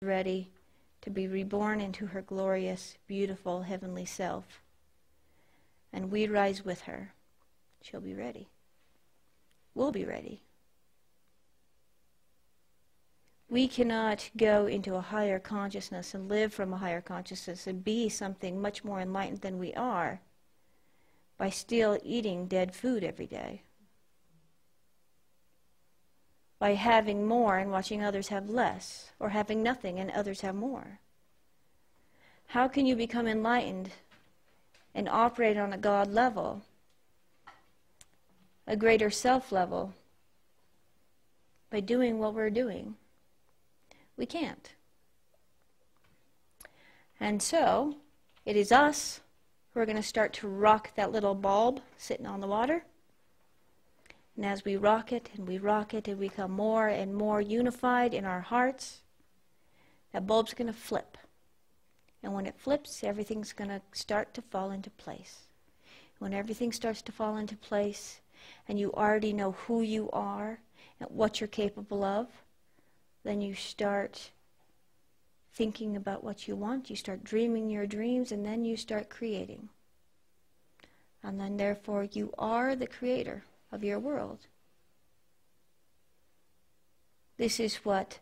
ready to be reborn into her glorious, beautiful, heavenly self. And we rise with her. She'll be ready. We'll be ready. We cannot go into a higher consciousness and live from a higher consciousness and be something much more enlightened than we are by still eating dead food every day. By having more and watching others have less, or having nothing and others have more. How can you become enlightened and operate on a God level, a greater self level, by doing what we're doing? We can't. And so, it is us who are going to start to rock that little bulb sitting on the water. And as we rock it and we become more and more unified in our hearts, that bulb's going to flip. And when it flips, everything's going to start to fall into place. When everything starts to fall into place, and you already know who you are and what you're capable of, then you start thinking about what you want, you start dreaming your dreams, and then you start creating. And then therefore you are the creator of your world. This is what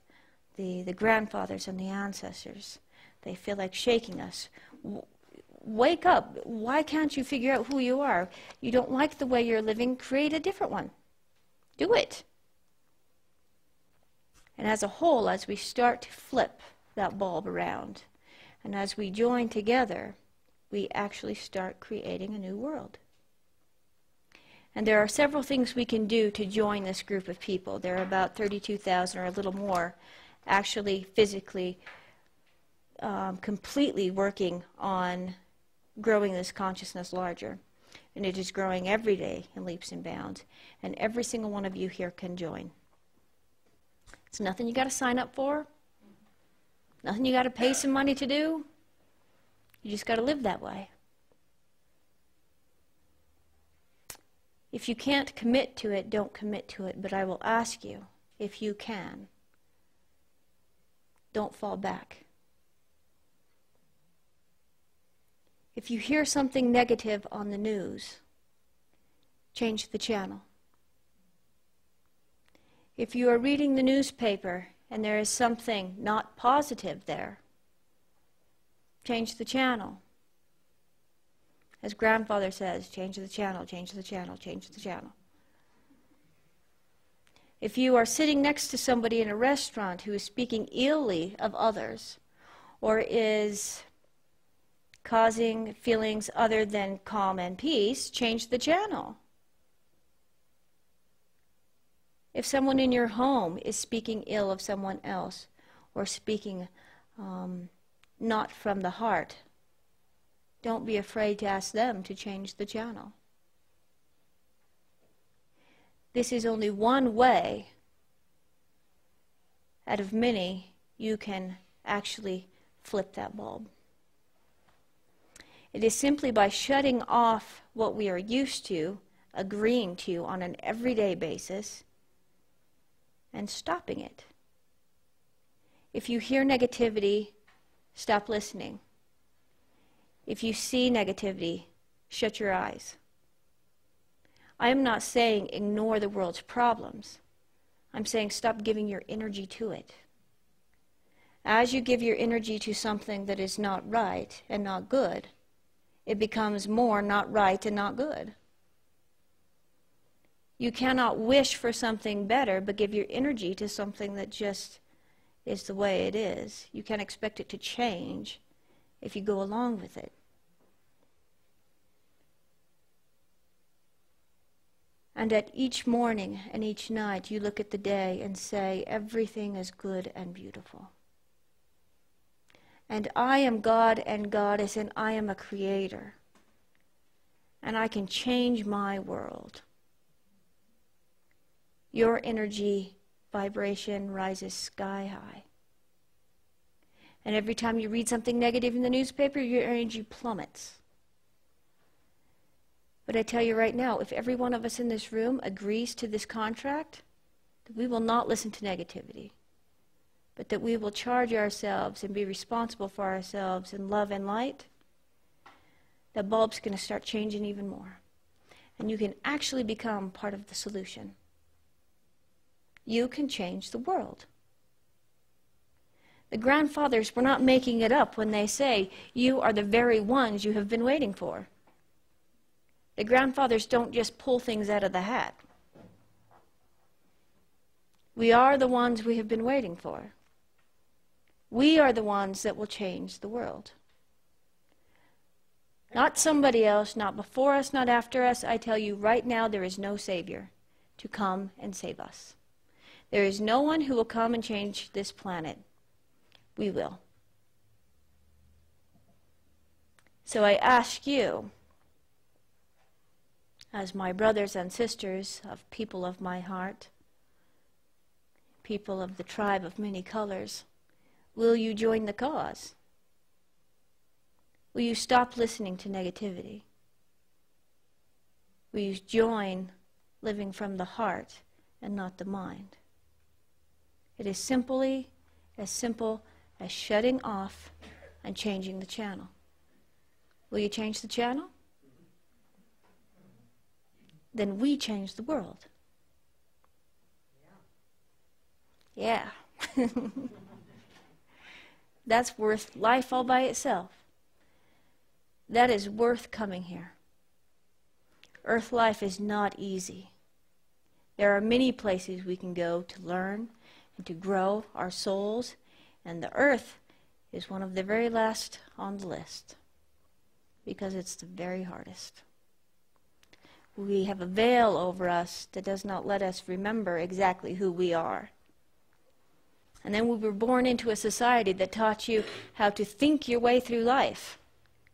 the grandfathers and the ancestors, they feel like shaking us. Wake up. Why can't you figure out who you are? You don't like the way you're living, create a different one. Do it. And as a whole, as we start to flip that bulb around, and as we join together, we actually start creating a new world. And there are several things we can do to join this group of people. There are about 32,000 or a little more actually physically completely working on growing this consciousness larger. And it is growing every day in leaps and bounds. And every single one of you here can join. It's nothing you got to sign up for. Nothing you got to pay some money to do. You just got to live that way. If you can't commit to it, don't commit to it. But I will ask you, if you can, don't fall back. If you hear something negative on the news, change the channel. If you are reading the newspaper and there is something not positive there, change the channel. As grandfather says, change the channel, change the channel, change the channel. If you are sitting next to somebody in a restaurant who is speaking illy of others, or is causing feelings other than calm and peace, change the channel. If someone in your home is speaking ill of someone else, or speaking not from the heart, don't be afraid to ask them to change the channel. This is only one way out of many you can actually flip that bulb. It is simply by shutting off what we are used to, agreeing to on an everyday basis, and stopping it. If you hear negativity, stop listening. If you see negativity, shut your eyes. I am not saying ignore the world's problems. I'm saying stop giving your energy to it. As you give your energy to something that is not right and not good, it becomes more not right and not good. You cannot wish for something better but give your energy to something that just is the way it is. You can't expect it to change if you go along with it. And at each morning and each night, you look at the day and say, everything is good and beautiful. And I am God and Goddess, and I am a creator. And I can change my world. Your energy vibration rises sky high. And every time you read something negative in the newspaper, your energy plummets. But I tell you right now, if every one of us in this room agrees to this contract, we will not listen to negativity. but that we will charge ourselves and be responsible for ourselves in love and light, the bulb's going to start changing even more. And you can actually become part of the solution. You can change the world. The grandfathers were not making it up when they say, you are the very ones you have been waiting for. The grandfathers don't just pull things out of the hat. We are the ones we have been waiting for. We are the ones that will change the world. Not somebody else, not before us, not after us. I tell you right now, there is no Savior to come and save us. There is no one who will come and change this planet. We will. So I ask you, as my brothers and sisters of people of my heart, people of the tribe of many colors, will you join the cause? Will you stop listening to negativity? Will you join living from the heart and not the mind? It is simply as simple as shutting off and changing the channel. Will you change the channel? Then we change the world. Yeah. That's worth life all by itself. That is worth coming here. Earth life is not easy. There are many places we can go to learn and to grow our souls, and the earth is one of the very last on the list because it's the very hardest. We have a veil over us that does not let us remember exactly who we are. And then we were born into a society that taught you how to think your way through life,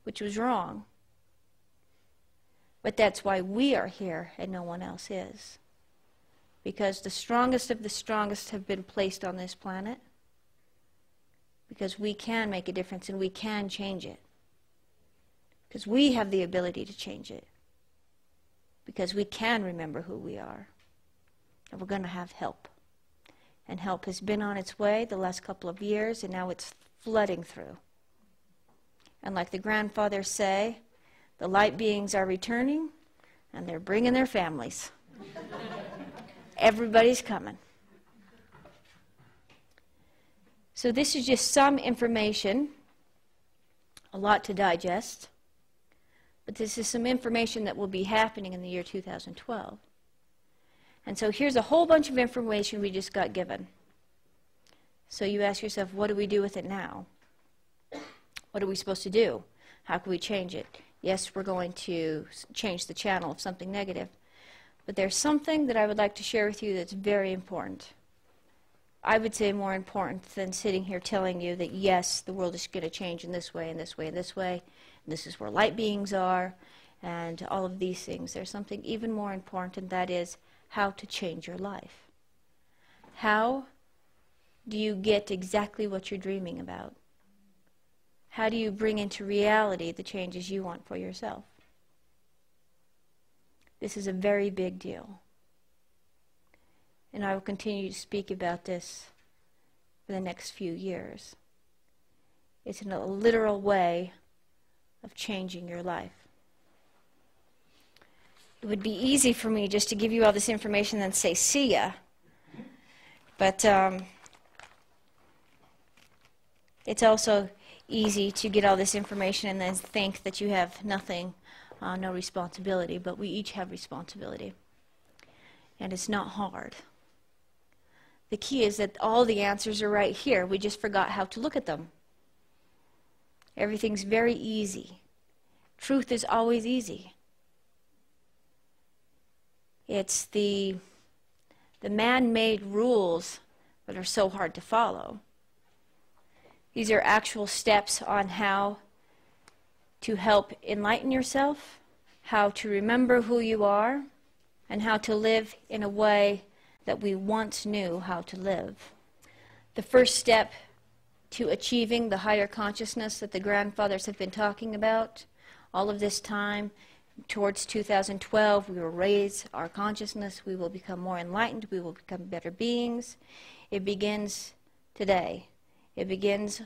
which was wrong. But that's why we are here and no one else is. Because the strongest of the strongest have been placed on this planet. Because we can make a difference and we can change it. Because we have the ability to change it. Because we can remember who we are. And we're going to have help. And help has been on its way the last couple of years, and now it's flooding through. And like the grandfathers say, the light beings are returning, and they're bringing their families. Everybody's coming. So this is just some information, a lot to digest, but this is some information that will be happening in the year 2012. And so here's a whole bunch of information we just got given. So you ask yourself, what do we do with it now? What are we supposed to do? How can we change it? Yes, we're going to change the channel of something negative. But there's something that I would like to share with you that's very important. I would say more important than sitting here telling you that, yes, the world is going to change in this way, and this way, and this way. And this is where light beings are, and all of these things. There's something even more important, and that is how to change your life. How do you get exactly what you're dreaming about? How do you bring into reality the changes you want for yourself? This is a very big deal. And I will continue to speak about this for the next few years. It's in a literal way of changing your life. It would be easy for me just to give you all this information and say, see ya. But it's also easy to get all this information and then think that you have nothing, no responsibility. But we each have responsibility. And it's not hard. The key is that all the answers are right here. We just forgot how to look at them. Everything's very easy. Truth is always easy. It's the man-made rules that are so hard to follow. These are actual steps on how to help enlighten yourself, how to remember who you are, and how to live in a way that we once knew how to live. The first step to achieving the higher consciousness that the grandfathers have been talking about all of this time, towards 2012, we will raise our consciousness, we will become more enlightened, we will become better beings. It begins today. It begins